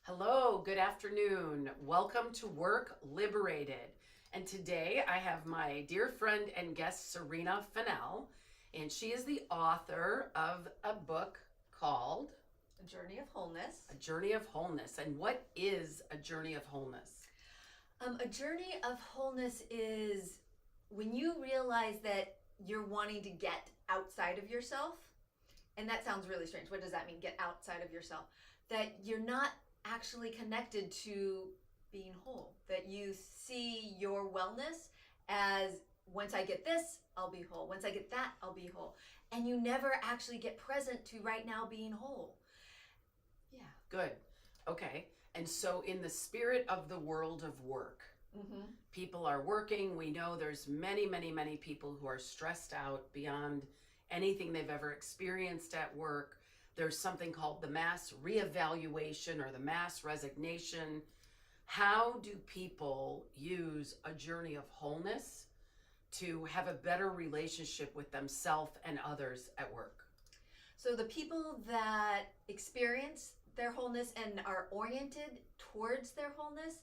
Hello, good afternoon. Welcome to Work Liberated. And today I have my dear friend and guest, Serena Fennell, and she is the author of a book called A Journey of Wholeness. A Journey of Wholeness. And what is a journey of wholeness? A journey of wholeness is when you realize that you're wanting to get outside of yourself. And that sounds really strange. What does that mean, get outside of yourself? That you're not actually connected to being whole. That you see your wellness as once I get this, I'll be whole. Once I get that, I'll be whole. And you never actually get present to right now being whole. Yeah. Good. Okay. And so, in the spirit of the world of work, people are working. We know there's many people who are stressed out beyond anything they've ever experienced at work. There's something called the mass reevaluation or the mass resignation. How do people use a journey of wholeness to have a better relationship with themselves and others at work? So the people that experience their wholeness and are oriented towards their wholeness,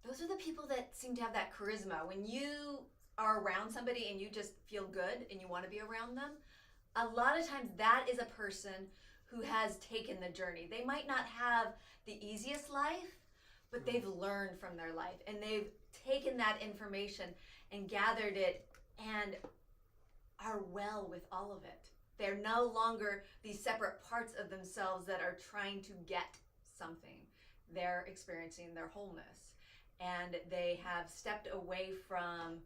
those are the people that seem to have that charisma. When you are around somebody and you just feel good and you want to be around them, a lot of times that is a person who has taken the journey. They might not have the easiest life, but they've learned from their life and they've taken that information and gathered it and are well with all of it. They're no longer these separate parts of themselves that are trying to get something. They're experiencing their wholeness. And they have stepped away from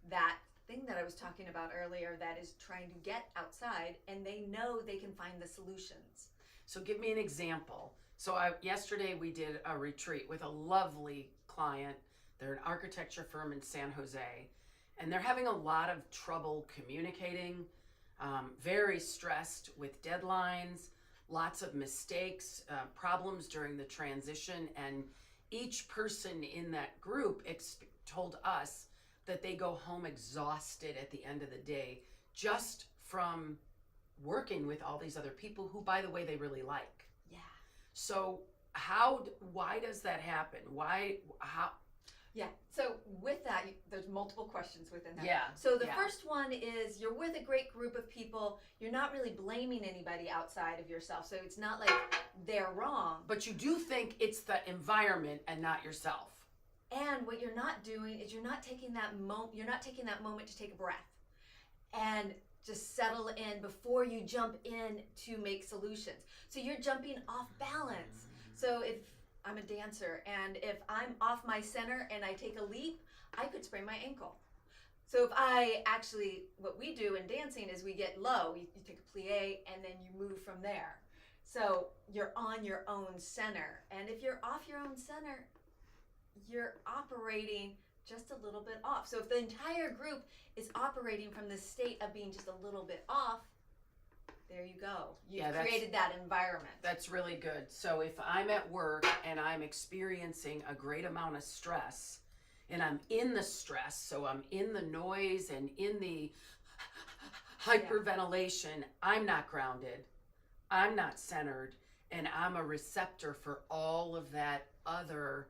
that thing that I was talking about earlier that is trying to get outside, and they know they can find the solutions. So give me an example. So yesterday we did a retreat with a lovely client. They're an architecture firm in San Jose, and they're having a lot of trouble communicating, very stressed with deadlines, lots of mistakes, problems during the transition. And each person in that group told us that they go home exhausted at the end of the day just from working with all these other people who, by the way, they really like. Yeah. So why does that happen? How? Yeah. So with that, there's multiple questions within that. Yeah. So the first one is you're with a great group of people. You're not really blaming anybody outside of yourself. So it's not like they're wrong. But you do think it's the environment and not yourself. And what you're not doing is you're not taking that moment to take a breath and just settle in before you jump in to make solutions. So you're jumping off balance. So if I'm a dancer and if I'm off my center and I take a leap, I could sprain my ankle. So what we do in dancing is we get low, you take a plie and then you move from there. So you're on your own center. And if you're off your own center, you're operating just a little bit off. So if the entire group is operating from the state of being just a little bit off, there you go. You've created that environment. That's really good. So if I'm at work and I'm experiencing a great amount of stress, and I'm in the stress, so I'm in the noise and in the hyperventilation, I'm not grounded, I'm not centered, and I'm a receptor for all of that other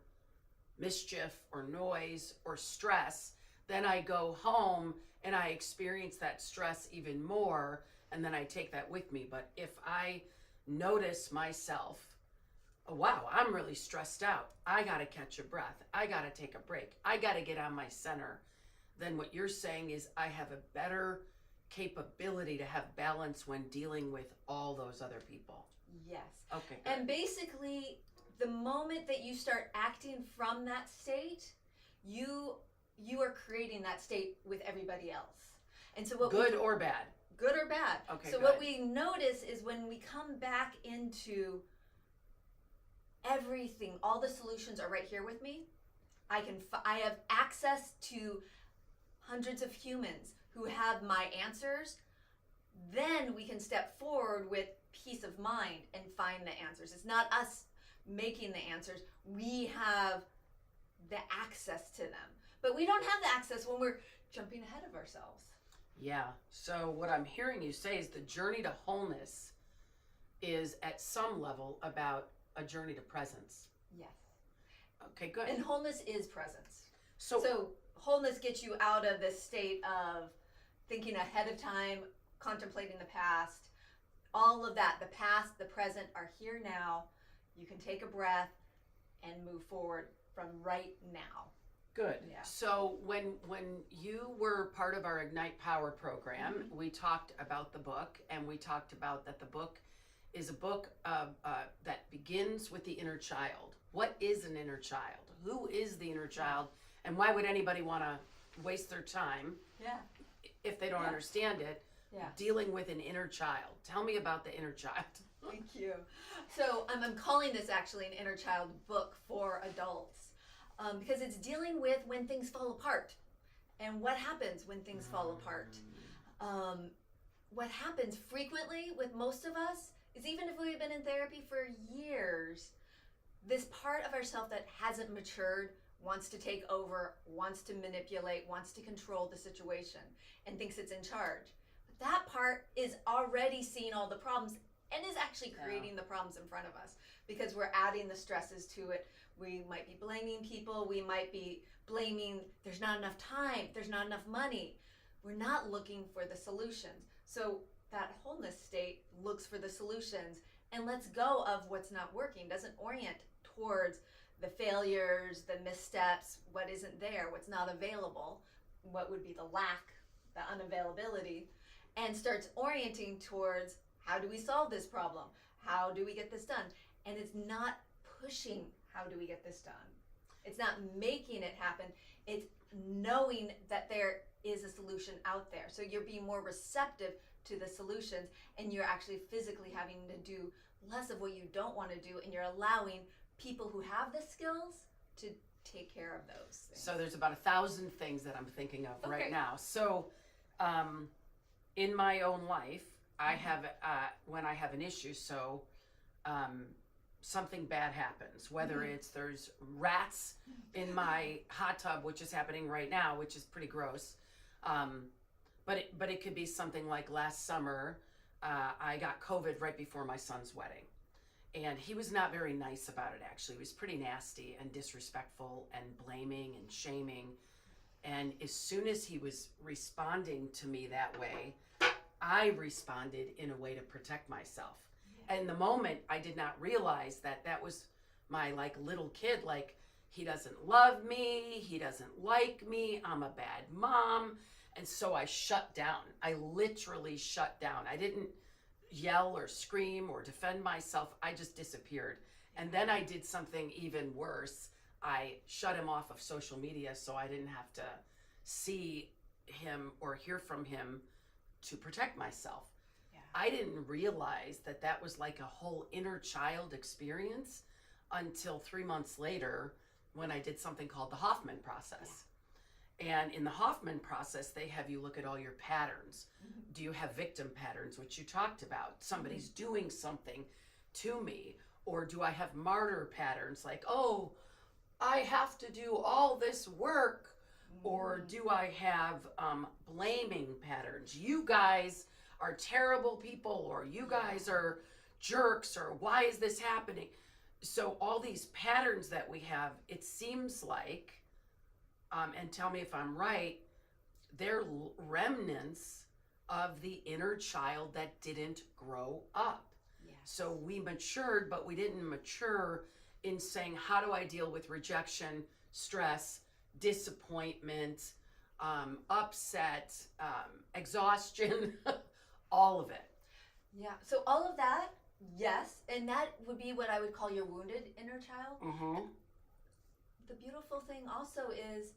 mischief or noise or stress. Then I go home and I experience that stress even more, and then I take that with me. But if I notice myself, oh, wow, I'm really stressed out, I got to catch a breath, I got to take a break, I got to get on my center, then what you're saying is I have a better capability to have balance when dealing with all those other people. Yes. Okay, good. And basically, the moment that you start acting from that state, you are creating that state with everybody else. And so good or bad? Good or bad. Okay. So what we notice is when we come back into everything, all the solutions are right here with me. I have access to hundreds of humans who have my answers. Then we can step forward with peace of mind and find the answers. It's not us making the answers. We have the access to them. But we don't have the access when we're jumping ahead of ourselves. Yeah. So what I'm hearing you say is the journey to wholeness is at some level about a journey to presence. Yes. Okay, good. And wholeness is presence. So, So wholeness gets you out of this state of thinking ahead of time, contemplating the past, all of that. The past, the present are here now. You can take a breath and move forward from right now. good. Yeah. So when you were part of our Ignite Power program, we talked about the book, and we talked about that the book is a book that begins with the inner child. What is an inner child? Who is the inner child? And why would anybody want to waste their time Yeah. if they don't understand it? Yeah. Dealing with an inner child. Tell me about the inner child. Thank you. So I'm calling this actually an inner child book for adults because it's dealing with when things fall apart and what happens when things fall apart. What happens frequently with most of us is, even if we've been in therapy for years, this part of ourselves that hasn't matured wants to take over, wants to manipulate, wants to control the situation, and thinks it's in charge. But that part is already seeing all the problems and is actually creating the problems in front of us because we're adding the stresses to it. We might be blaming people. We might be blaming there's not enough time, there's not enough money. We're not looking for the solutions. So that wholeness state looks for the solutions and lets go of what's not working, doesn't orient towards the failures, the missteps, what isn't there, what's not available, what would be the lack, the unavailability, and starts orienting towards how do we solve this problem? How do we get this done? And it's not pushing how do we get this done. It's not making it happen. It's knowing that there is a solution out there. So you're being more receptive to the solutions, and you're actually physically having to do less of what you don't want to do, and you're allowing people who have the skills to take care of those things. So there's about 1,000 things that I'm thinking of right Okay. now. So in my own life, I have, when I have an issue, so something bad happens, whether it's there's rats in my hot tub, which is happening right now, which is pretty gross. But it could be something like last summer, I got COVID right before my son's wedding. And he was not very nice about it, actually. He was pretty nasty and disrespectful and blaming and shaming. And as soon as he was responding to me that way, I responded in a way to protect myself. And in the moment, I did not realize that that was my little kid, he doesn't love me, he doesn't like me, I'm a bad mom. And so I shut down. I literally shut down. I didn't yell or scream or defend myself. I just disappeared. And then I did something even worse. I shut him off of social media so I didn't have to see him or hear from him to protect myself. Yeah. I didn't realize that that was like a whole inner child experience until 3 months later when I did something called the Hoffman process. And in the Hoffman process, they have you look at all your patterns. Do you have victim patterns, which you talked about? Somebody's doing something to me. Or do I have martyr patterns, like, oh, I have to do all this work? Or do I have blaming patterns? You guys are terrible people, or you guys are jerks, or why is this happening? So all these patterns that we have, it seems like, and tell me if I'm right, they're remnants of the inner child that didn't grow up. Yes. So we matured, but we didn't mature in saying, how do I deal with rejection, stress, disappointment, upset, exhaustion, all of it. Yeah. So all of that, yes, and that would be what I would call your wounded inner child. Mm-hmm. The beautiful thing also is,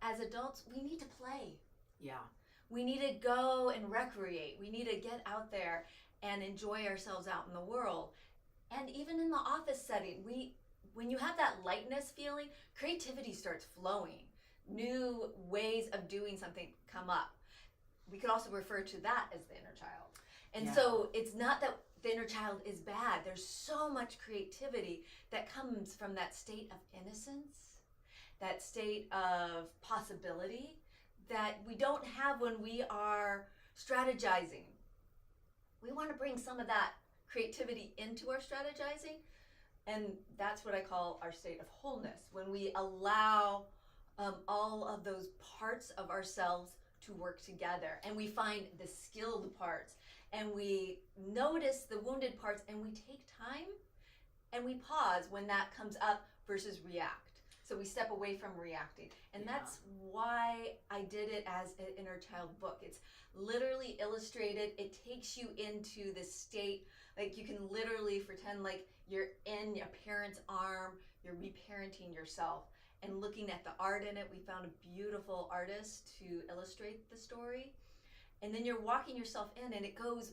as adults, we need to play. Yeah. We need to go and recreate. We need to get out there and enjoy ourselves out in the world. And even in the office setting, when you have that lightness feeling, creativity starts flowing. New ways of doing something come up. We could also refer to that as the inner child. And so it's not that the inner child is bad. There's so much creativity that comes from that state of innocence, that state of possibility that we don't have when we are strategizing. We want to bring some of that creativity into our strategizing, And that's what I call our state of wholeness, when we allow all of those parts of ourselves to work together, and we find the skilled parts, and we notice the wounded parts, and we take time and we pause when that comes up versus react. So we step away from reacting. And that's why I did it as an inner child book. It's literally illustrated. It takes you into the state, like you can literally pretend like you're in a parent's arm, you're reparenting yourself. And looking at the art in it, we found a beautiful artist to illustrate the story. And then you're walking yourself in, and it goes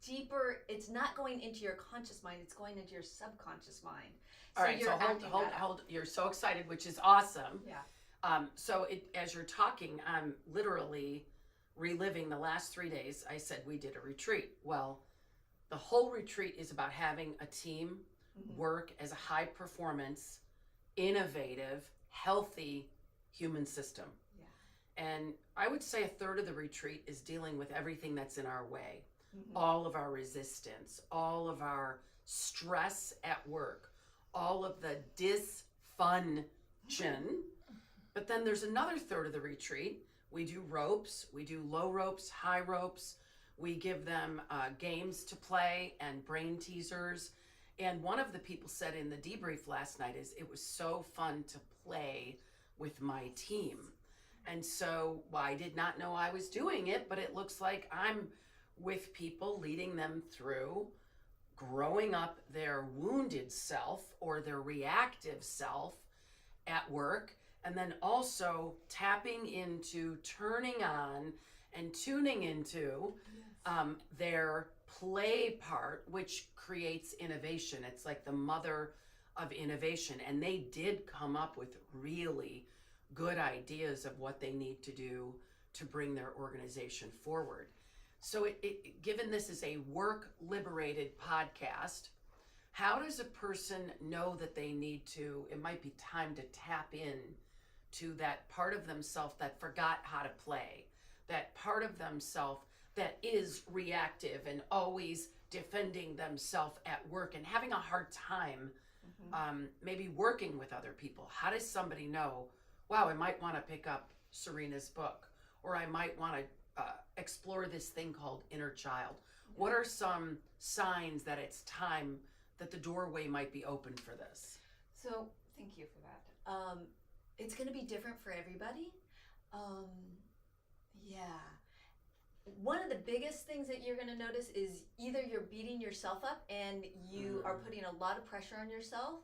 deeper. It's not going into your conscious mind, it's going into your subconscious mind. All right, so hold. You're so excited, which is awesome. Yeah. So as you're talking, I'm literally reliving the last 3 days. I said we did a retreat. Well, the whole retreat is about having a team work as a high performance, innovative, healthy human system. Yeah. And I would say a third of the retreat is dealing with everything that's in our way. All of our resistance, all of our stress at work, all of the dysfunction. But then there's another third of the retreat. We do ropes, we do low ropes, high ropes. We give them games to play and brain teasers. And one of the people said in the debrief last night is it was so fun to play with my team. And so I did not know I was doing it, but it looks like I'm with people, leading them through growing up their wounded self or their reactive self at work, and then also tapping into, turning on, and tuning into their play part, which creates innovation. It's like the mother of innovation. And they did come up with really good ideas of what they need to do to bring their organization forward. So given this is a work-liberated podcast, how does a person know that they need to, it might be time to tap in to that part of themselves that forgot how to play, that part of themselves that is reactive and always defending themselves at work and having a hard time maybe working with other people? How does somebody know, wow, I might want to pick up Serena's book, or I might want to explore this thing called inner child? What are some signs that it's time that the doorway might be open for this? So thank you for that. It's going to be different for everybody. One of the biggest things that you're going to notice is either you're beating yourself up and you are putting a lot of pressure on yourself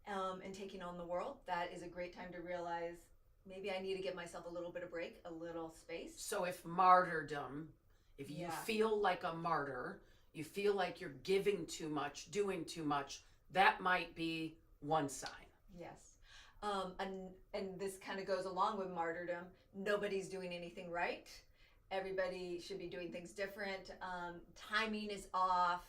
and taking on the world. That is a great time to realize maybe I need to give myself a little bit of break, a little space. So if martyrdom, if you feel like a martyr, you feel like you're giving too much, doing too much, that might be one sign. Yes. And this kind of goes along with martyrdom. Nobody's doing anything right. Everybody should be doing things different. Timing is off.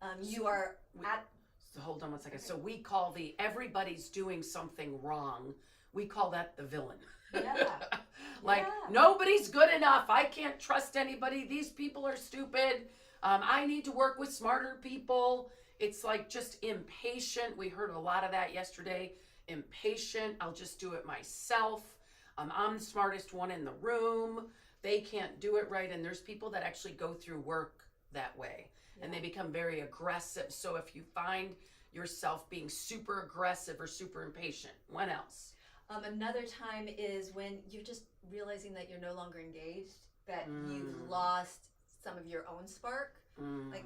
So hold on one second. Okay. So we call everybody's doing something wrong. We call that the villain. Yeah. Nobody's good enough. I can't trust anybody. These people are stupid. I need to work with smarter people. It's like just impatient. We heard a lot of that yesterday. Impatient. I'll just do it myself. I'm the smartest one in the room. They can't do it right. And there's people that actually go through work that way. Yeah. And they become very aggressive. So if you find yourself being super aggressive or super impatient, when else? Another time is when you're just realizing that you're no longer engaged, that you've lost some of your own spark. Like,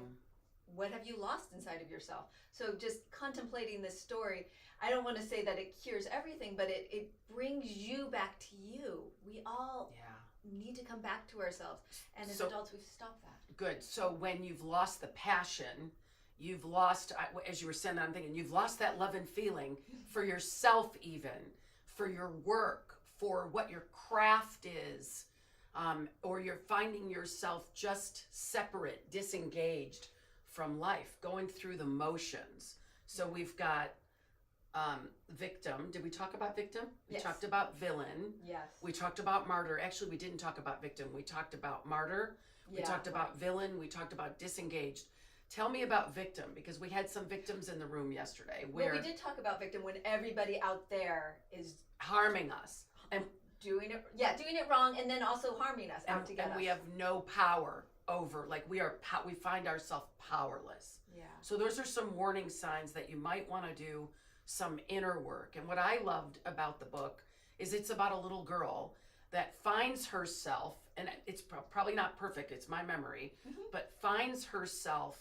what have you lost inside of yourself? So just contemplating this story, I don't want to say that it cures everything, but it brings you back to you. We all need to come back to ourselves. And as adults, we've stopped that. Good. So when you've lost the passion, you've lost, as you were saying that, I'm thinking, you've lost that love and feeling for yourself even, for your work, for what your craft is, or you're finding yourself just separate, disengaged from life, going through the motions. So we've got victim. Did we talk about victim? We talked about villain. Yes. We talked about martyr. Actually, we didn't talk about victim. We talked about martyr. We talked about villain. We talked about disengaged. Tell me about victim, because we had some victims in the room yesterday where Well, we did talk about victim when everybody out there is harming us and doing it wrong, and then also harming us out to get and us. we have no power over, like we find ourselves powerless. Yeah. So those are some warning signs that you might want to do some inner work. And what I loved about the book is it's about a little girl that finds herself, and it's probably not perfect, it's my memory, but finds herself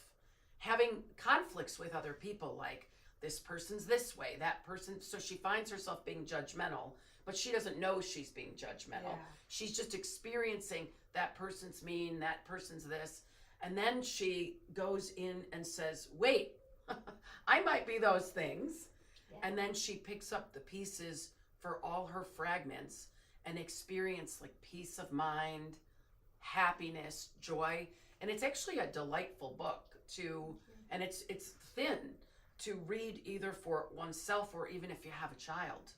having conflicts with other people, like this person's this way, that person. So she finds herself being judgmental, but she doesn't know she's being judgmental. Yeah. She's just experiencing that person's mean, that person's this. And then she goes in and says, wait, I might be those things. Yeah. And then she picks up the pieces for all her fragments and experience like peace of mind, happiness, joy. And it's actually a delightful book to, and it's thin to read either for oneself or even if you have a child,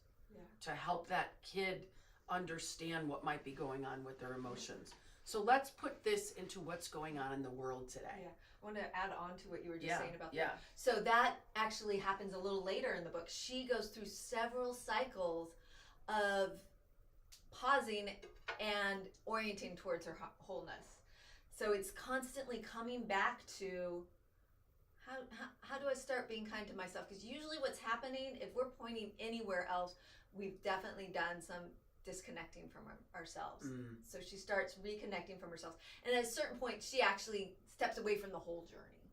to help that kid understand what might be going on with their emotions. So let's put this into what's going on in the world today. Yeah. I want to add on to what you were just saying about that. that. So that actually happens a little later in the book. She goes through several cycles of pausing and orienting towards her wholeness. So it's constantly coming back to how do I start being kind to myself? Because usually what's happening, if we're pointing anywhere else, we've definitely done some disconnecting from ourselves. So she starts reconnecting from herself. And at a certain point, she actually steps away from the whole journey.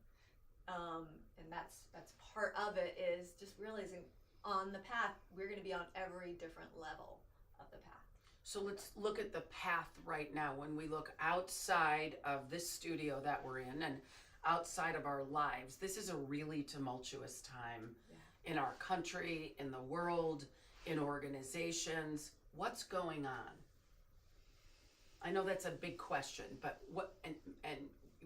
And that's part of it, is just realizing on the path, we're going to be on every different level of the path. So let's look at the path right now. When we look outside of this studio that we're in and outside of our lives, this is a really tumultuous time in our country, in the world, in organizations. What's going on? I know that's a big question, but what, and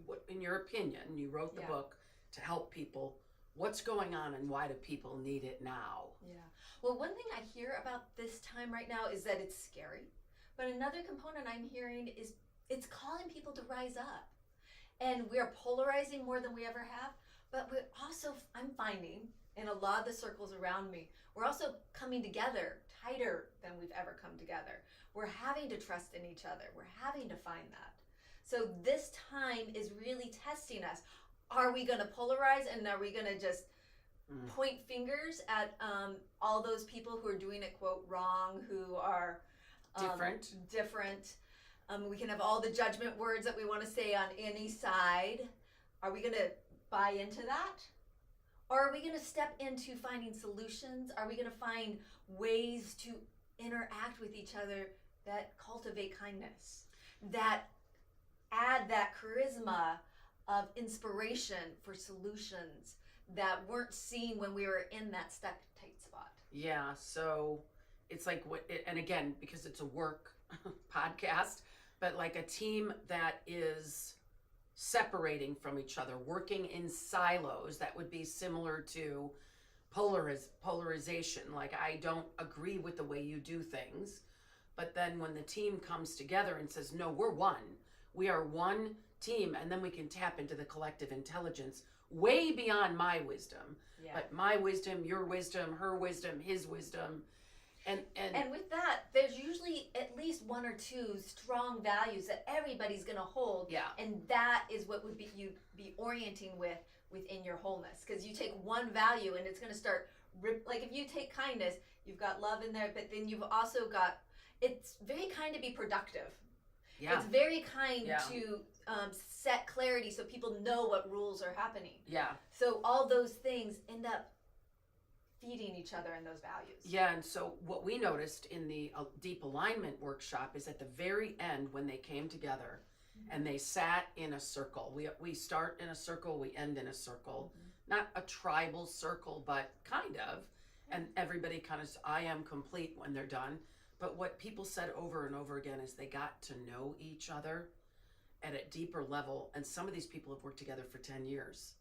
what, in your opinion, you wrote the book to help people, what's going on and why do people need it now? Yeah. Well, one thing I hear about this time right now is that it's scary. But another component I'm hearing is it's calling people to rise up. And we're polarizing more than we ever have. But we're also, I'm finding, in a lot of the circles around me, we're also coming together tighter than we've ever come together. We're having to trust in each other. We're having to find that. So this time is really testing us. Are we going to polarize, and are we going to just point fingers at all those people who are doing it, quote, wrong, who are different? We can have all the judgment words that we want to say on any side. Are we going to buy into that? Or are we going to step into finding solutions? Are we going to find ways to interact with each other that cultivate kindness, that add that charisma of inspiration for solutions that weren't seen when we were in that stuck tight spot? Yeah, so it's like, and again, because it's a work podcast, but like a team that is separating from each other, working in silos, that would be similar to polarization. Like, I don't agree with the way you do things, but then when the team comes together and says, no, we're one, we are one team, and then we can tap into the collective intelligence way beyond my wisdom, but my wisdom, your wisdom, her wisdom, his wisdom. And with that, there's usually at least one or two strong values that everybody's going to hold. Yeah. And that is what would be you'd be orienting within your wholeness. Because you take one value and it's going to start, like if you take kindness, you've got love in there, but then you've also got, it's very kind to be productive. Yeah. It's very kind to set clarity so people know what rules are happening. Yeah. So all those things end up feeding each other in those values. Yeah, and so what we noticed in the deep alignment workshop is at the very end, when they came together and they sat in a circle. We start in a circle, we end in a circle. Not a tribal circle, but kind of. And everybody kind of, I am complete when they're done. But what people said over and over again is they got to know each other at a deeper level. And some of these people have worked together for 10 years.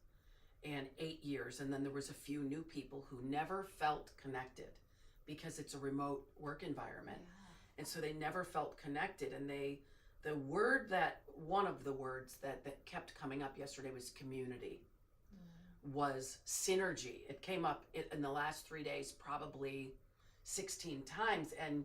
And 8 years, and then there was a few new people who never felt connected because it's a remote work environment, and so they never felt connected. And one of the words that kept coming up yesterday was community. was synergy. It came up in the last 3 days probably 16 times. And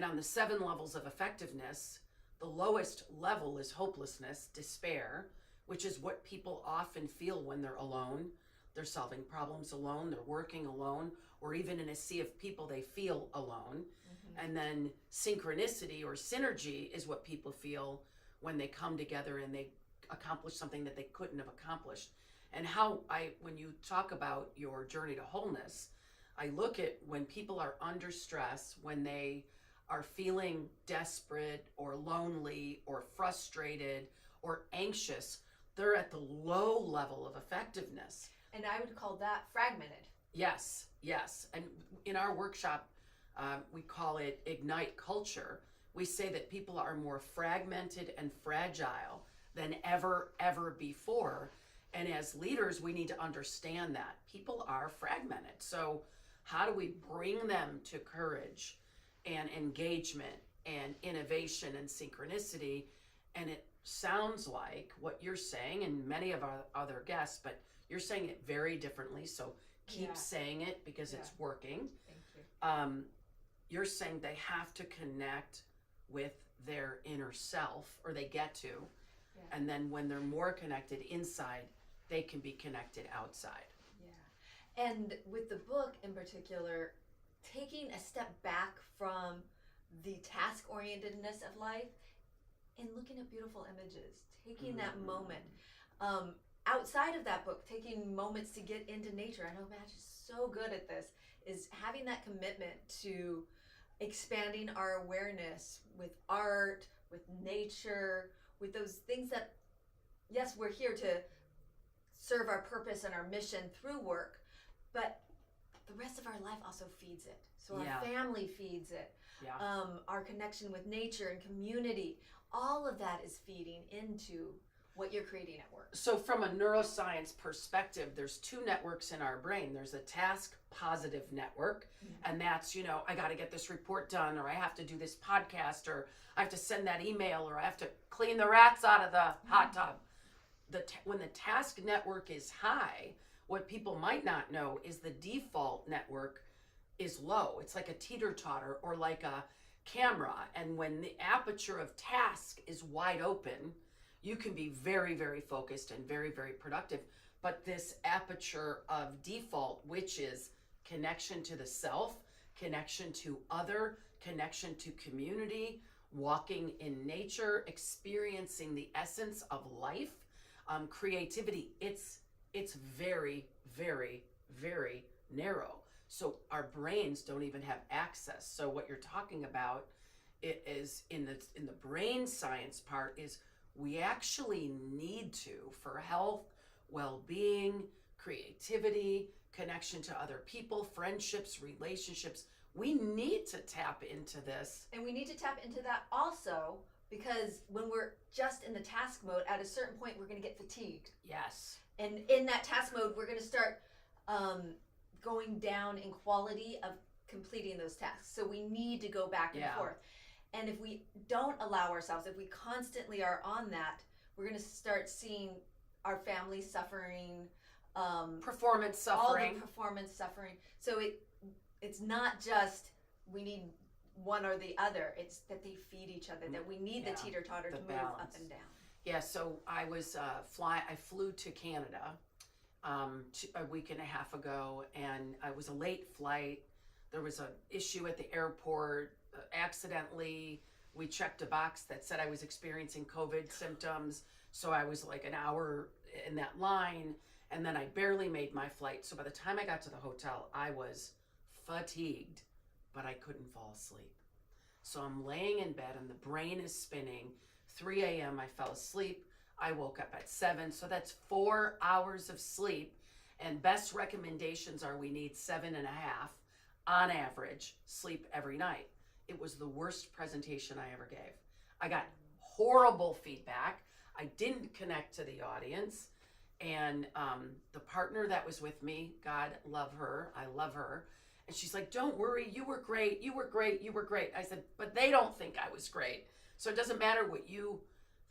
on the 7 levels of effectiveness, the lowest level is hopelessness, despair, which is what people often feel when they're alone. They're solving problems alone, they're working alone, or even in a sea of people, they feel alone. And then synchronicity or synergy is what people feel when they come together and they accomplish something that they couldn't have accomplished. And when you talk about your journey to wholeness, I look at when people are under stress, when they are feeling desperate or lonely or frustrated or anxious, they're at the low level of effectiveness. And I would call that fragmented. Yes. And in our workshop, we call it Ignite Culture. We say that people are more fragmented and fragile than ever before. And as leaders, we need to understand that people are fragmented. So how do we bring them to courage and engagement and innovation and synchronicity? And it sounds like what you're saying, and many of our other guests, but you're saying it very differently. So keep saying it because it's working. Thank you. You're saying they have to connect with their inner self, or they get to. Yeah. And then when they're more connected inside, they can be connected outside. Yeah. And with the book in particular, taking a step back from the task-orientedness of life and looking at beautiful images, taking that moment. Outside of that book, taking moments to get into nature. I know Madge is so good at this, is having that commitment to expanding our awareness with art, with nature, with those things that, yes, we're here to serve our purpose and our mission through work, but the rest of our life also feeds it. So our family feeds it. Yeah. Our connection with nature and community, all of that is feeding into what you're creating at work. So from a neuroscience perspective, there's 2 networks in our brain. There's a task positive network, and that's, I got to get this report done, or I have to do this podcast, or I have to send that email, or I have to clean the rats out of the hot tub. When the task network is high, what people might not know is the default network is low. It's like a teeter-totter or like a camera. And when the aperture of task is wide open, you can be very, very focused and very, very productive. But this aperture of default, which is connection to the self, connection to other, connection to community, walking in nature, experiencing the essence of life, creativity, it's very, very, very narrow. So our brains don't even have access. So what you're talking about is in the brain science part is we actually need to, for health, well-being, creativity, connection to other people, friendships, relationships, we need to tap into this. And we need to tap into that also because when we're just in the task mode, at a certain point, we're going to get fatigued. Yes. And in that task mode, we're going to start going down in quality of completing those tasks. So we need to go back and forth. And if we don't allow ourselves, if we constantly are on that, we're going to start seeing our family suffering, performance suffering. All the performance suffering. So it's not just we need one or the other. It's that they feed each other, that we need the teeter-totter to move up and down. Yeah, so I was I flew to Canada a week and a half ago, and I was a late flight. There was an issue at the airport. Accidentally, we checked a box that said I was experiencing COVID symptoms. So I was like an hour in that line, and then I barely made my flight. So by the time I got to the hotel, I was fatigued, but I couldn't fall asleep. So I'm laying in bed and the brain is spinning. 3 a.m. I fell asleep. I woke up at 7. So that's 4 hours of sleep. And best recommendations are we need 7.5 on average sleep every night. It was the worst presentation I ever gave. I got horrible feedback. I didn't connect to the audience. And the partner that was with me, God love her, I love her. And she's like, don't worry, you were great, you were great, you were great. I said, but they don't think I was great. So it doesn't matter what you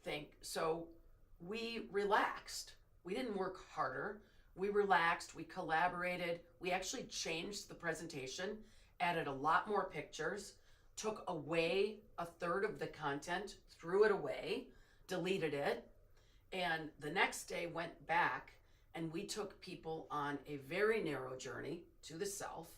think. So we relaxed. We didn't work harder. We relaxed, we collaborated, we actually changed the presentation, added a lot more pictures, took away a third of the content, threw it away, deleted it, and the next day went back and we took people on a very narrow journey to the self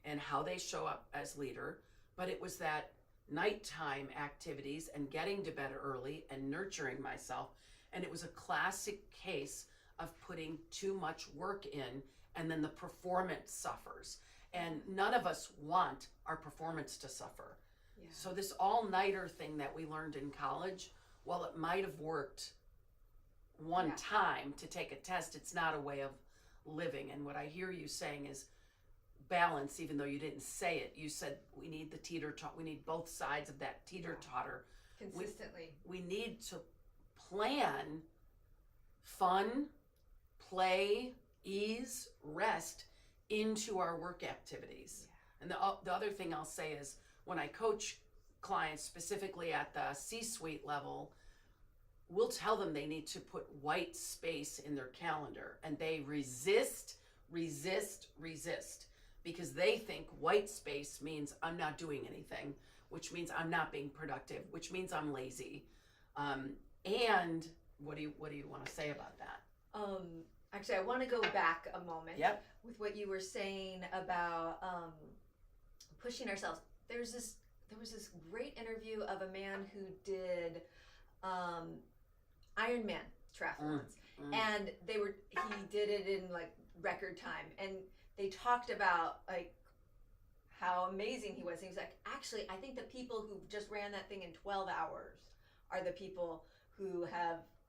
and how they show up as leader. But it was that nighttime activities and getting to bed early and nurturing myself. And it was a classic case of putting too much work in, and then the performance suffers. And none of us want our performance to suffer. Yeah. So this all-nighter thing that we learned in college, while it might have worked one time to take a test, it's not a way of living. And what I hear you saying is balance, even though you didn't say it. You said we need the teeter-totter, we need both sides of that teeter-totter. Consistently. We need to plan fun, play, ease, rest into our work activities. And the other thing I'll say is when I coach clients specifically at the C-suite level, we'll tell them they need to put white space in their calendar, and they resist because they think white space means I'm not doing anything, which means I'm not being productive, which means I'm lazy. And what do you want to say about that? Actually, I want to go back a moment. Yep. With what you were saying about pushing ourselves. There was this great interview of a man who did Ironman triathlons, and he did it in like record time, and they talked about like how amazing he was. And he was like, actually, I think the people who just ran that thing in 12 hours are the people who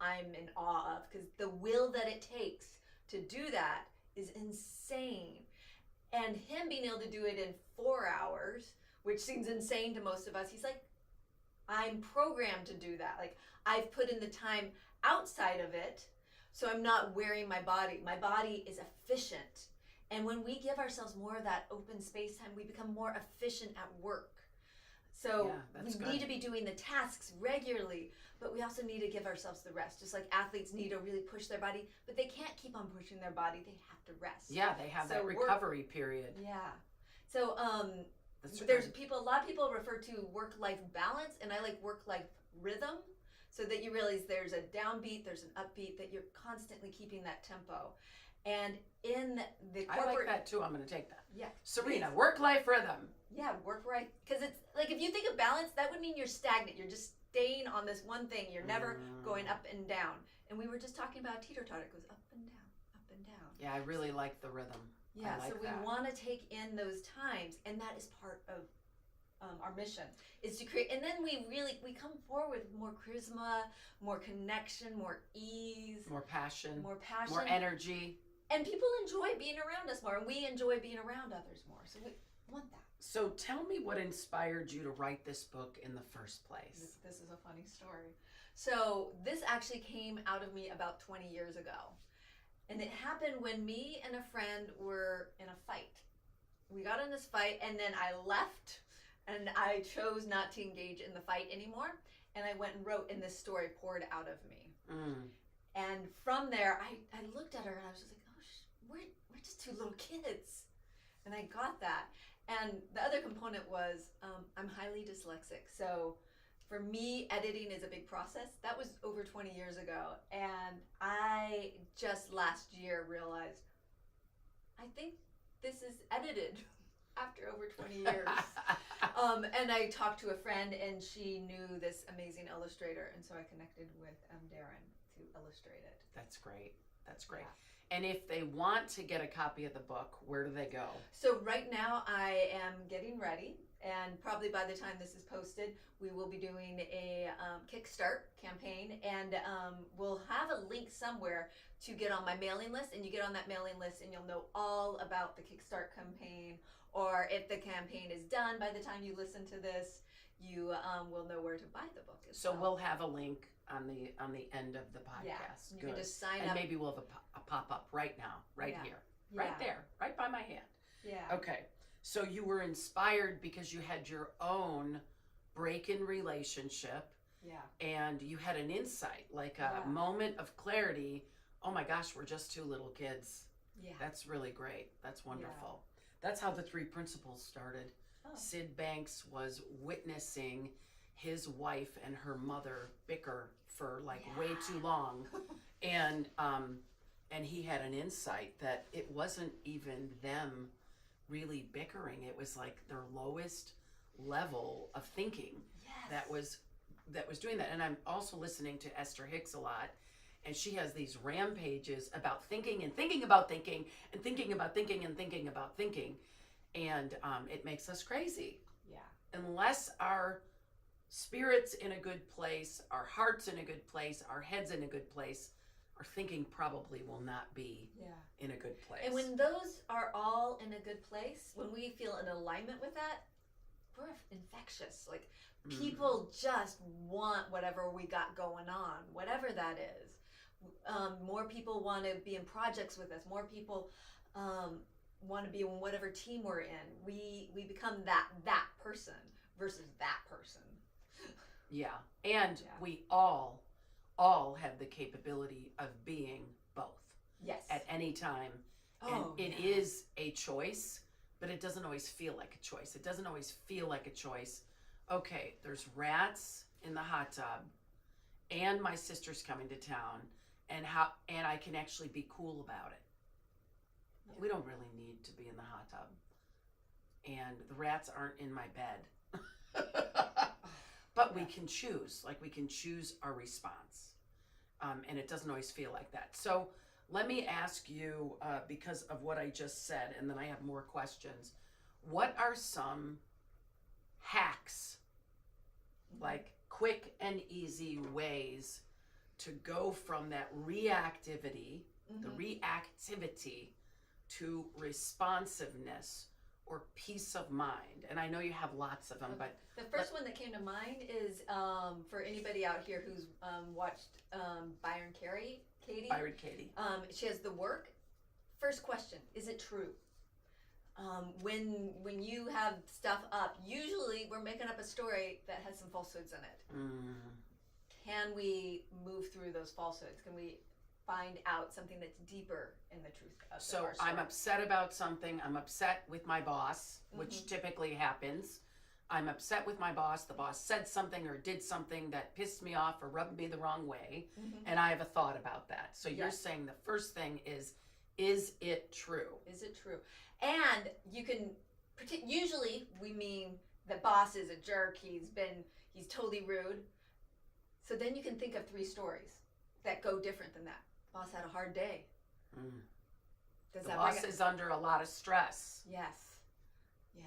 I'm in awe of, because the will that it takes to do that is insane. And him being able to do it in 4 hours, which seems insane to most of us, he's like, I'm programmed to do that. Like, I've put in the time outside of it, so I'm not wearing my body. My body is efficient. And when we give ourselves more of that open space time, we become more efficient at work. So we need to be doing the tasks regularly, but we also need to give ourselves the rest. Just like athletes need to really push their body, but they can't keep on pushing their body. They have to rest. Yeah, they have that recovery period. Yeah. So there's a lot of people refer to work-life balance, and I like work-life rhythm, so that you realize there's a downbeat, there's an upbeat, that you're constantly keeping that tempo. And in the corporate... I like that too. I'm going to take that. Yeah. Serena, work-life rhythm. Yeah, work right. Because it's like, if you think of balance, that would mean you're stagnant. You're just staying on this one thing. You're never going up and down. And we were just talking about teeter-totter. It goes up and down, up and down. Yeah, I really like the rhythm. Yeah, so we want to take in those times, and that is part of our mission, is to create. And then we come forward with more charisma, more connection, more ease, more passion, more energy. And people enjoy being around us more, and we enjoy being around others more. So we want that. So tell me what inspired you to write this book in the first place. This is a funny story. So this actually came out of me about 20 years ago. And it happened when me and a friend were in a fight. We got in this fight, and then I left, and I chose not to engage in the fight anymore. And I went and wrote, and this story poured out of me. And from there, I looked at her, and I was just like, we're just two little kids. And I got that. And the other component was I'm highly dyslexic. So for me, editing is a big process. That was over 20 years ago. And I just last year realized, I think this is edited after over 20 years. And I talked to a friend, and she knew this amazing illustrator. And so I connected with Darren to illustrate it. That's great. That's great. Yeah. And if they want to get a copy of the book, where do they go? So right now I am getting ready, and probably by the time this is posted, we will be doing a Kickstart campaign, and we'll have a link somewhere to get on my mailing list, and you get on that mailing list and you'll know all about the Kickstart campaign, or if the campaign is done by the time you listen to this, you will know where to buy the book as well. So we'll have a link on the end of the podcast. Yeah, you can just sign up. And maybe we'll have a pop-up right now, here, right there, right by my hand. Yeah. Okay, so you were inspired because you had your own break in relationship. Yeah. And you had an insight, like a moment of clarity oh my gosh, we're just two little kids. Yeah. That's really great. That's wonderful. That's how the three principles started. Oh. Sid Banks was witnessing his wife and her mother bicker for like way too long. And he had an insight that it wasn't even them really bickering. It was like their lowest level of thinking that was doing that. And I'm also listening to Esther Hicks a lot, and she has these rampages about thinking and thinking about thinking and thinking about thinking and thinking about thinking, and it makes us crazy. Yeah. Unless our spirit's in a good place, our heart's in a good place, our head's in a good place, our thinking probably will not be in a good place. And when those are all in a good place, when we feel in alignment with that, we're infectious. Like, people just want whatever we got going on, whatever that is. More people want to be in projects with us. More people want to be in whatever team we're in. We become that person versus that person. Yeah, and we all have the capability of being both. Yes. At any time. And it is a choice, but it doesn't always feel like a choice. It doesn't always feel like a choice. Okay, there's rats in the hot tub, and my sister's coming to town, and I can actually be cool about it. Yeah. We don't really need to be in the hot tub. And the rats aren't in my bed. But we can choose. Like, we can choose our response. And it doesn't always feel like that. So let me ask you, because of what I just said, and then I have more questions. What are some hacks, like quick and easy ways to go from that reactivity, the reactivity, to responsiveness or peace of mind? And I know you have lots of them, but the first one that came to mind is for anybody out here who's watched Byron Katie. Byron Katie. She has the work. First question: is it true? When you have stuff up, usually we're making up a story that has some falsehoods in it. Can we move through those falsehoods? Can we find out something that's deeper in the truth of our story? I'm upset about something. I'm upset with my boss, which typically happens. I'm upset with my boss. The boss said something or did something that pissed me off or rubbed me the wrong way, and I have a thought about that. So you're saying the first thing is it true? Is it true? And you can, usually we mean the boss is a jerk, he's totally rude. So then you can think of 3 stories that go different than that. Boss had a hard day. The boss is under a lot of stress. Yes. Yeah.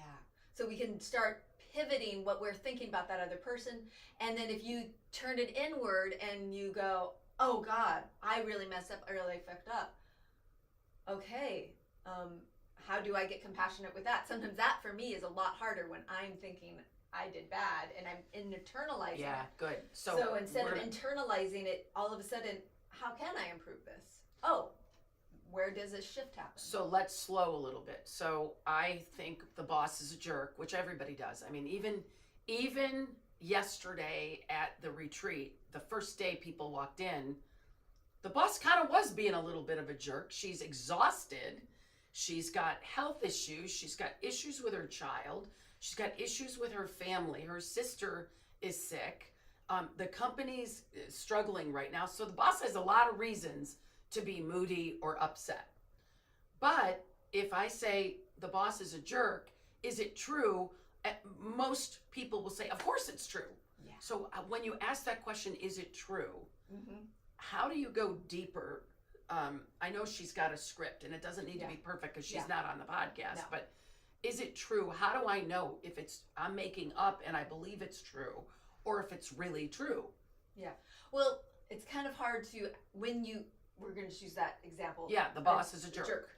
So we can start pivoting what we're thinking about that other person. And then if you turn it inward and you go, oh God, I really messed up, I really fucked up. Okay, how do I get compassionate with that? Sometimes that for me is a lot harder when I'm thinking I did bad and I'm internalizing it. Good. So instead of internalizing it, all of a sudden, how can I improve this? Oh, where does this shift happen? So let's slow a little bit. So I think the boss is a jerk, which everybody does. I mean, even yesterday at the retreat, the first day people walked in, the boss kind of was being a little bit of a jerk. She's exhausted. She's got health issues. She's got issues with her child. She's got issues with her family. Her sister is sick. The company's struggling right now. So the boss has a lot of reasons to be moody or upset. But if I say the boss is a jerk, is it true? Most people will say, of course it's true. Yeah. So when you ask that question, is it true? How do you go deeper? I know she's got a script and it doesn't need to be perfect because she's not on the podcast, but is it true? How do I know if I'm making up and I believe it's true or if it's really true? Yeah. Well, it's kind of hard to, we're going to choose that example. Yeah, the boss is a jerk.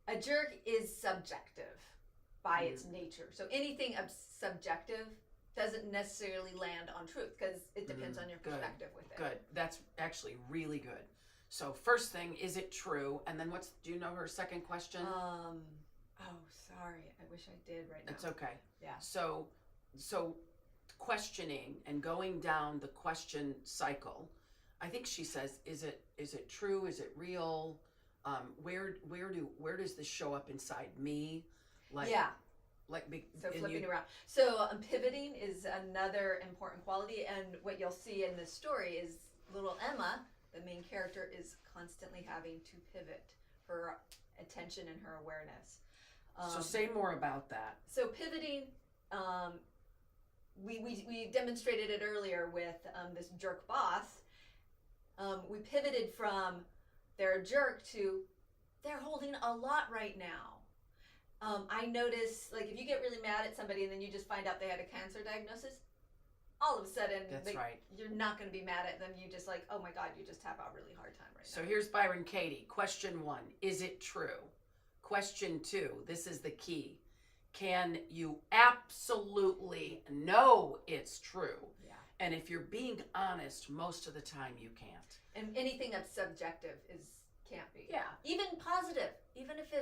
A jerk is subjective by its nature. So anything subjective doesn't necessarily land on truth because it depends on your perspective with it. Good. That's actually really good. So first thing, is it true? And then do you know her second question? Oh, sorry. I wish I did right now. It's okay. Yeah. So questioning and going down the question cycle. I think she says, is it true? Is it real? Where does this show up inside me? Like, yeah. So and flipping around. So pivoting is another important quality, and what you'll see in this story is little Emma, the main character, is constantly having to pivot her attention and her awareness. So say more about that. So pivoting, we demonstrated it earlier with this jerk boss. We pivoted from they're a jerk to they're holding a lot right now. I notice, like, if you get really mad at somebody and then you just find out they had a cancer diagnosis, all of a sudden, you're not going to be mad at them. You just like, oh my God, you just have a really hard time right now. So here's Byron Katie. Question 1, is it true? Question 2, this is the key. Can you absolutely know it's true? Yeah. And if you're being honest, most of the time you can't. And anything that's subjective can't be. Yeah. Even positive, even if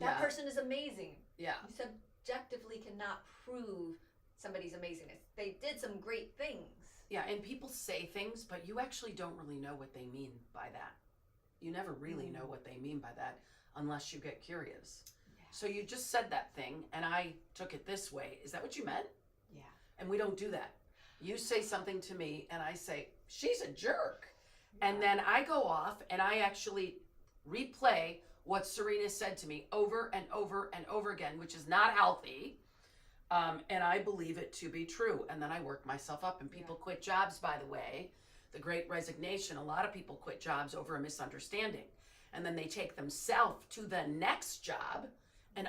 that person is amazing. Yeah. You subjectively cannot prove somebody's amazingness. They did some great things. Yeah, and people say things, but you actually don't really know what they mean by that. You never really know what they mean by that unless you get curious. Yeah. So you just said that thing, and I took it this way. Is that what you meant? Yeah. And we don't do that. You say something to me, and I say, she's a jerk. Yeah. And then I go off, and I actually replay what Serena said to me over and over and over again, which is not healthy. And I believe it to be true. And then I work myself up, and people quit jobs, by the way. The Great Resignation, a lot of people quit jobs over a misunderstanding. And then they take themselves to the next job, and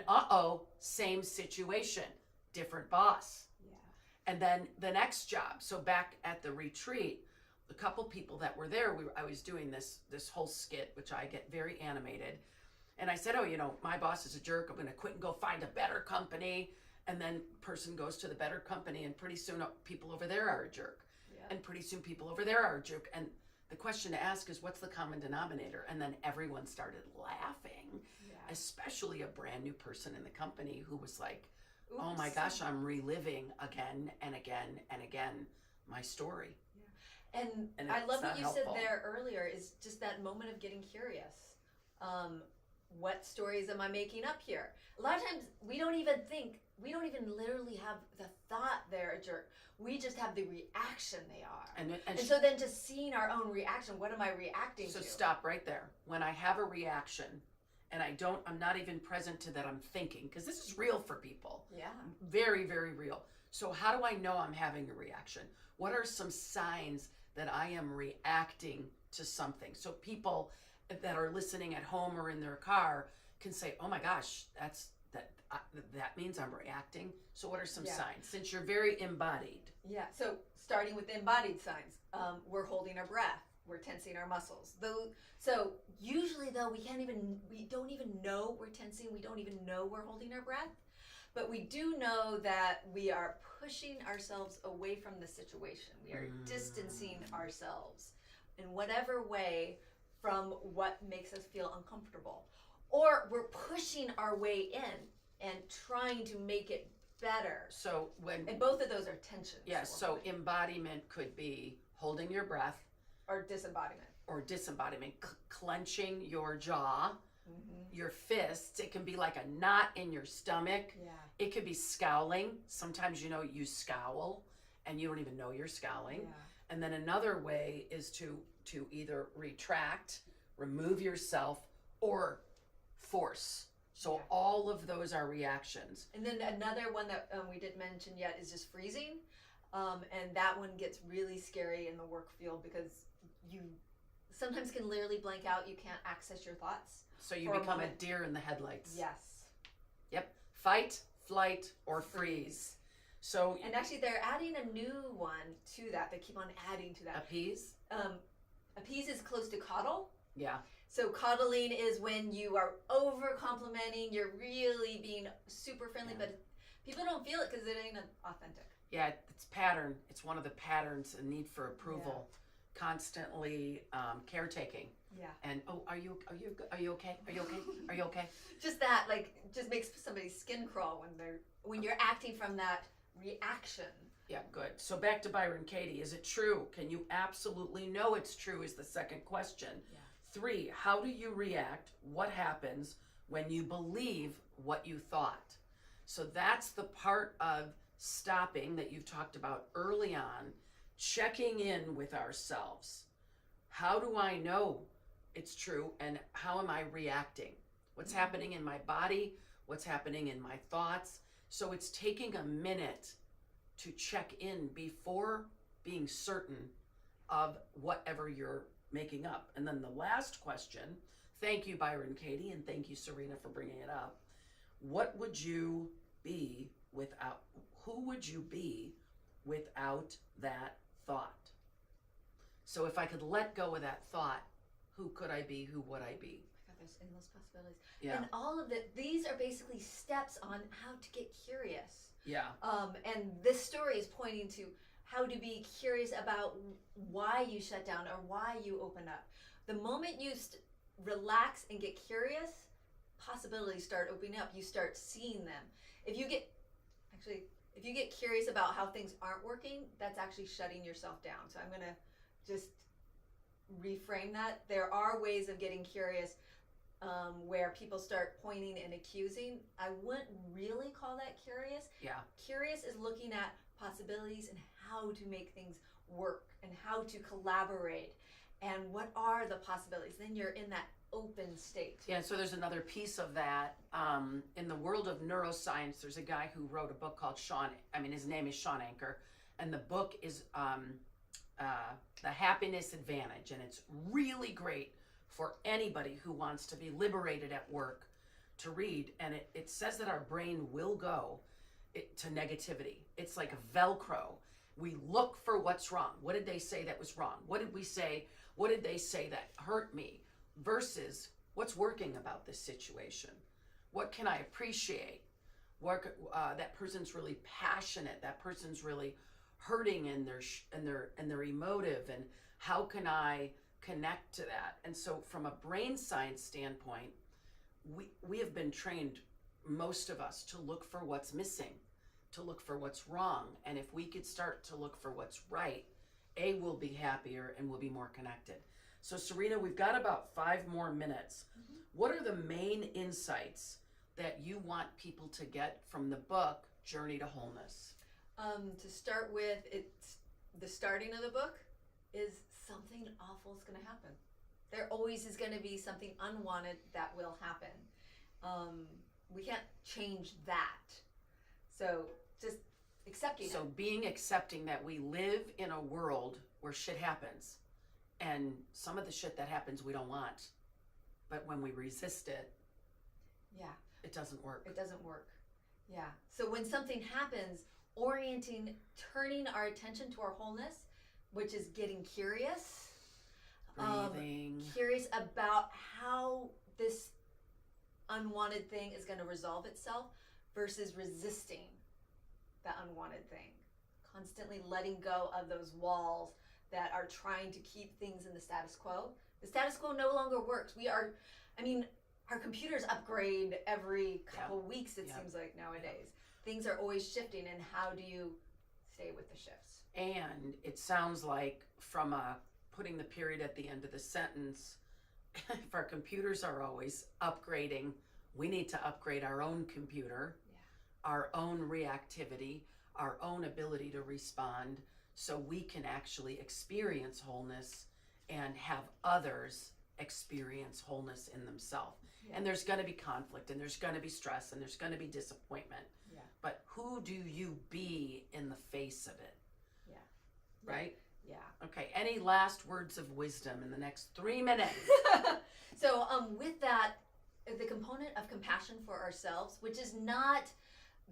same situation, different boss. Yeah. And then the next job. So back at the retreat, a couple people that were there, I was doing this whole skit, which I get very animated. And I said, my boss is a jerk. I'm going to quit and go find a better company. And then person goes to the better company, and pretty soon people over there are a jerk. Yeah. And pretty soon people over there are a jerk. And the question to ask is, what's the common denominator? And then everyone started laughing, especially a brand new person in the company who was like, oops. Oh my gosh, I'm reliving again and again and again my story. Yeah. And I love what you said there earlier is just that moment of getting curious. What stories am I making up here? A lot of times we don't even literally have the thought they're a jerk. We just have the reaction they are. And so then just seeing our own reaction, what am I reacting to? So stop right there. When I have a reaction and I'm not even present to that I'm thinking, because this is real for people. Yeah. Very, very real. So how do I know I'm having a reaction? What are some signs that I am reacting to something? So people that are listening at home or in their car can say, oh my gosh, that means I'm reacting. So what are some signs? Since you're very embodied. Yeah, so starting with embodied signs, we're holding our breath, we're tensing our muscles. So usually though, we don't even know we're tensing, we don't even know we're holding our breath, but we do know that we are pushing ourselves away from the situation. We are distancing ourselves in whatever way from what makes us feel uncomfortable. Or we're pushing our way in and trying to make it better. And both of those are tensions. Yes, so embodiment could be holding your breath. Or disembodiment. Clenching your jaw, your fists. It can be like a knot in your stomach. Yeah. It could be scowling. Sometimes you scowl and you don't even know you're scowling. Yeah. And then another way is to either retract, remove yourself, or force. So all of those are reactions. And then another one that we didn't mention yet is just freezing. And that one gets really scary in the work field because you sometimes can literally blank out. You can't access your thoughts. So you become a deer in the headlights. Yes. Yep. Fight, flight, or freeze. So and actually they're adding a new one to that. They keep on adding to that. Appease? Appease is close to coddle. Yeah. So coddling is when you are over complimenting, you're really being super friendly, but people don't feel it because it ain't authentic. Yeah, it's pattern. It's one of the patterns, a need for approval, constantly caretaking. Yeah. And are you okay? Are you okay? Are you okay? Just that just makes somebody's skin crawl when you're acting from that reaction Yeah, good. So back to Byron Katie. Is it true? Can you absolutely know it's true? Is the second question. Yeah. 3, how do you react? What happens when you believe what you thought? So that's the part of stopping that you've talked about early on, checking in with ourselves. How do I know it's true, and how am I reacting? What's happening in my body? What's happening in my thoughts? So it's taking a minute to check in before being certain of whatever you're making up. And then the last question, thank you, Byron Katie, and thank you, Serena, for bringing it up. What would you be without, who would you be without that thought? So if I could let go of that thought, who could I be? Who would I be? Oh my God, there's endless possibilities. Yeah. And all of these are basically steps on how to get curious. Yeah. And this story is pointing to how to be curious about why you shut down or why you open up. The moment you relax and get curious, possibilities start opening up. You start seeing them. If you get curious about how things aren't working, that's actually shutting yourself down. So I'm going to just reframe that. There are ways of getting curious where people start pointing and accusing. I wouldn't really call that curious. Yeah. Curious is looking at possibilities and how to make things work and how to collaborate and what are the possibilities. Then you're in that open state. Yeah, so there's another piece of that. In the world of neuroscience, there's a guy who wrote a book called his name is Sean Anker, and the book is The Happiness Advantage, and it's really great for anybody who wants to be liberated at work to read. And it says that our brain will go to negativity. It's like a Velcro. We look for what's wrong. What did they say that was wrong? What did we say? What did they say that hurt me? Versus what's working about this situation? What can I appreciate? That person's really passionate. That person's really hurting, and they're emotive. And how can I connect to that? And so, from a brain science standpoint, we have been trained, most of us, to look for what's missing, to look for what's wrong. And if we could start to look for what's right, we'll be happier and we'll be more connected. So Serena, we've got about 5 more minutes. Mm-hmm. What are the main insights that you want people to get from the book, Journey to Wholeness? To start with, it's the starting of the book is something awful is going to happen. There always is going to be something unwanted that will happen. We can't change that. So just accepting it. So being accepting that we live in a world where shit happens. And some of the shit that happens we don't want. But when we resist it, yeah, it doesn't work. It doesn't work. Yeah. So when something happens, turning our attention to our wholeness, which is getting curious. Breathing. Curious about how this unwanted thing is going to resolve itself versus resisting the unwanted thing. Constantly letting go of those walls that are trying to keep things in the status quo. The status quo no longer works. Our computers upgrade every couple weeks, it seems like nowadays. Things are always shifting, and how do you stay with the shifts? And it sounds like, from putting the period at the end of the sentence, if our computers are always upgrading, we need to upgrade our own computer, our own reactivity, our own ability to respond, so we can actually experience wholeness and have others experience wholeness in themselves. Yeah. And there's going to be conflict, and there's going to be stress, and there's going to be disappointment. Yeah. But who do you be in the face of it? Yeah. Right? Yeah. Okay. Any last words of wisdom in the next 3 minutes? So with that, the component of compassion for ourselves, which is not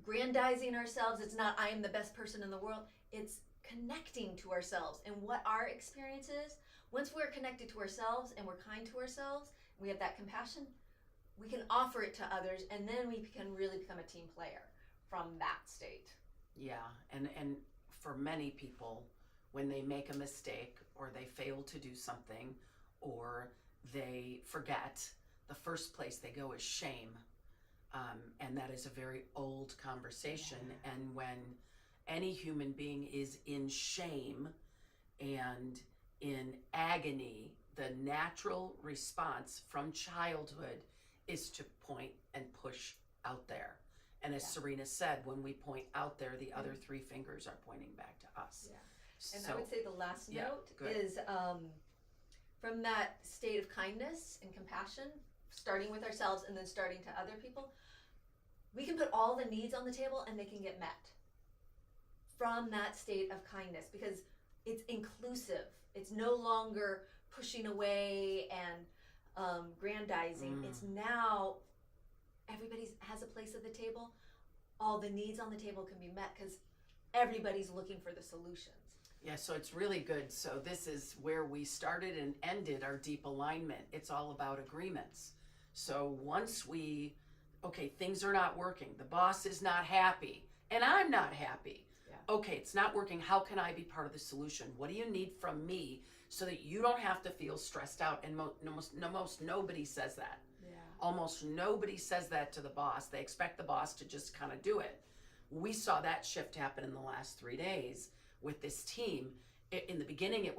grandizing ourselves, it's not I am the best person in the world, it's connecting to ourselves and what our experience is. Once we're connected to ourselves and we're kind to ourselves, we have that compassion, we can offer it to others, and then we can really become a team player from that state. Yeah, and for many people, when they make a mistake or they fail to do something or they forget, the first place they go is shame. And that is a very old conversation. Yeah. And when any human being is in shame and in agony, the natural response from childhood is to point and push out there. And as Serena said, when we point out there, the other three fingers are pointing back to us. Yeah. And I would say the last note is from that state of kindness and compassion, starting with ourselves and then starting to other people, we can put all the needs on the table and they can get met from that state of kindness, because it's inclusive. It's no longer pushing away and grandizing. It's now everybody has a place at the table. All the needs on the table can be met because everybody's looking for the solutions. Yeah, so it's really good. So this is where we started and ended our deep alignment. It's all about agreements. So once things are not working, the boss is not happy, and I'm not happy. Yeah. Okay, it's not working. How can I be part of the solution? What do you need from me so that you don't have to feel stressed out? And most nobody says that. Yeah. Almost nobody says that to the boss. They expect the boss to just kind of do it. We saw that shift happen in the last 3 days with this team. In the beginning,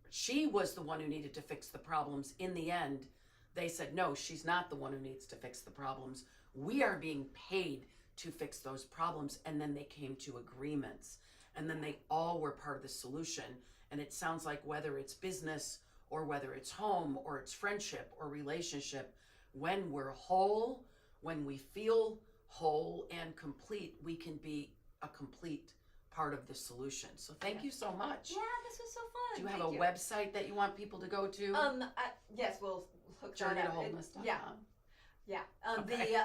she was the one who needed to fix the problems. In the end, they said, no, she's not the one who needs to fix the problems. We are being paid to fix those problems. And then they came to agreements. And then they all were part of the solution. And it sounds like whether it's business or whether it's home or it's friendship or relationship, when we're whole, when we feel whole and complete, we can be a complete part of the solution. So thank you so much. Yeah, this was so fun. Do you have a website that you want people to go to? Yes, we'll hook that up. JourneyToWholeness.com. Yeah. Okay.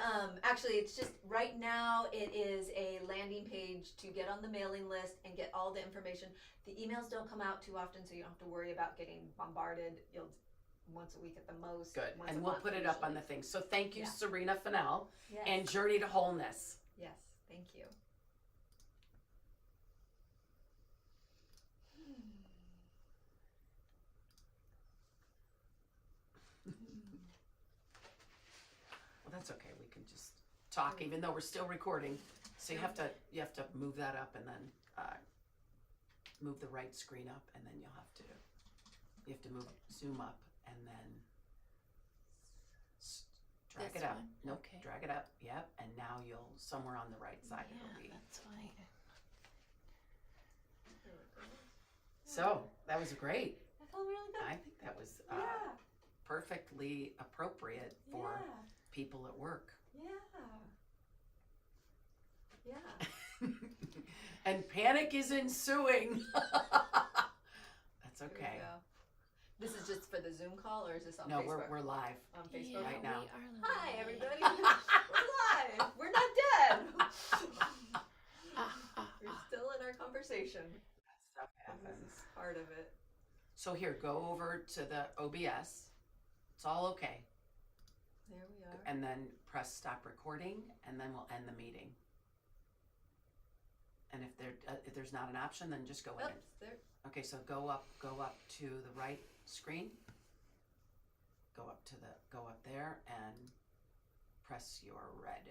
Actually, it's just right now it is a landing page to get on the mailing list and get all the information. The emails don't come out too often, so you don't have to worry about getting bombarded. You'll once a week at the most. Good. And we'll put it up on the thing. So thank you, Serena Fennell, yes. and Journey to Wholeness. Yes, thank you. Well, that's okay. We can just talk, even though we're still recording. So you have to move that up and then move the right screen up, and then you have to zoom up and then drag it up. Nope, okay. Drag it up. Yep. And now you'll somewhere on the right side it'll be. That's fine. So that was great. That felt really good. I think that was perfectly appropriate for people at work. Yeah. And panic is ensuing. That's okay. This is just for the Zoom call, or is this on No, Facebook? we're live On Facebook right now. We are live. Hi, everybody. We're live. We're not dead. We're still in our conversation. Stuff happens. This is part of it. So here, go over to the OBS. It's all okay. There we are. And then press stop recording, and then we'll end the meeting. And if there's not an option, then just go in. Oops, there. Okay, so go up to the right screen. Go up there and press your red